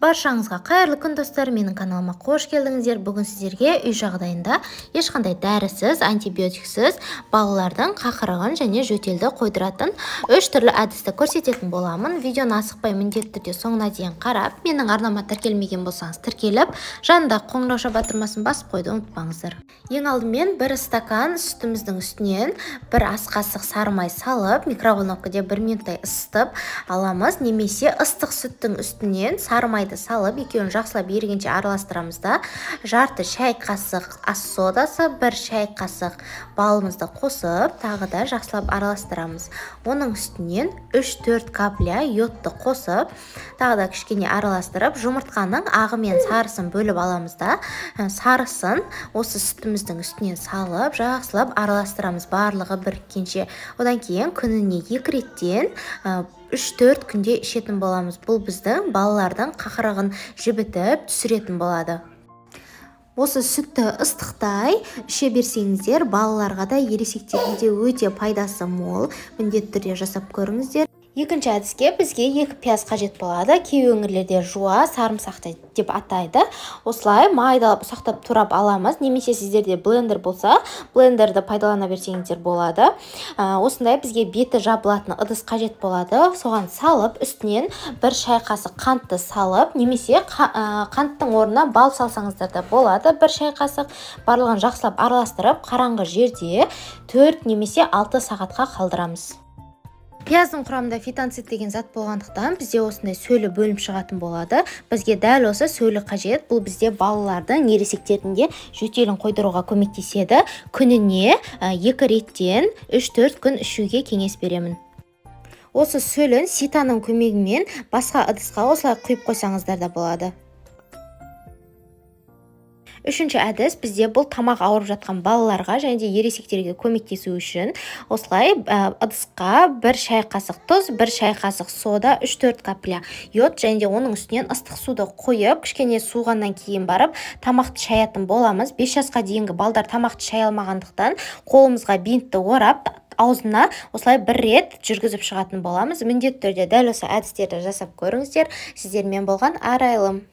Баршаңызға қайырлы күн достар, менің каналыма қош келдіңіздер. Бүгін сіздерге үй жағдайында ешқандай дәрісіз, антибиотиксіз балалардың қақырығын және жөтелді қойдыратын 3 түрлі әдісті көрсететін боламын. Видеоны асықпай міндетті түрде соңына дейін қарап, менің арнама тіркелмеген болсаңыз тіркеліп, жанында қоңырауша батырмасын басып қойды ұмытпаңыздар. Ең алдымен бір стакан сүтіміздің үстінен бір ас қасық сары май салып, микроволновкада 1 минуттай ысытып аламыз, немесе ыстық сүттің үстінен сары майды салып, екеуін жақсылап ерігенше араластырамыз да, жарты шай қасық ас содасы, 1 шай қасық балымызды қосып, тағы да жақсылап араластырамыз. Оның үстінен 3-4 капля йодты қосып, тағы да кішкене араластырып, жұмыртқаның ағы мен сарысын бөліп аламыз да, сарысын осы сүтіміздің үстінен салып, жақсылап араластырамыз барлығы біріккенше. Одан кейін күніне 2 реттен 3-4 күнде ішетін боламыз. Бұл біздің балалардың қақырығын жібітіп түсіретін болады. Осы сүтті ыстықтай іше берсеңіздер, балаларға да ересектерге де өте пайдасы мол. Міндетті түрде жасап көріңіздер. Екінші әдіске бізге 2 пияз қажет болады. Кей өңірлерде жуа, сарымсақты деп атайды. Осылай майдалап ұсақтап турап аламыз. Немесе сіздерде блендер болса, блендерді пайдалана берсеңіздер болады. Осындай бізге беті жабылатын ыдыс қажет болады. Соған салып, үстінен 1 шай қасық қантты салып, немесе қанттың орнына бал салсаңыздар да болады. 1 шай қасық барлығын жақсылап араластырып, қараңғы жерде 4 немесе 6 сағатқа қалдырамыз. Пияздың құрамында фитонцид деген зат болғандықтан бізде осындай сөлі бөлім шығатын болады. Бізге дәл осы сөлі қажет. Бұл бізде балалардың, ересектердің де жөтелін қойдыруға көмектеседі. Күніне 2 реттен 3-4 күн ішуге кеңес беремін. Осы сөлін ситаның көмегімен басқа ыдысқа осылай құйып қойсаңыздар да болады. Үшінші әдіс бізде бұл тамақ ауырып жатқан балаларға және де ересектерге көмектесу үшін осылай ыдысқа 1 шай қасық тұз, 1 шай қасық сода, 3-4 капля йод және де оның үстінен ыстық суды қойып, кішкене суғаннан кейін барып тамақты шаятын боламыз. 5 жасқа дейінгі балдар тамақты шая алмағандықтан қолымызға бинтті орап, аузына осылай 1 рет жүргізіп шығатын боламыз. Міндетті түрде дәл осы әдістерді жасап көріңіздер. Сіздермен болған арайлым.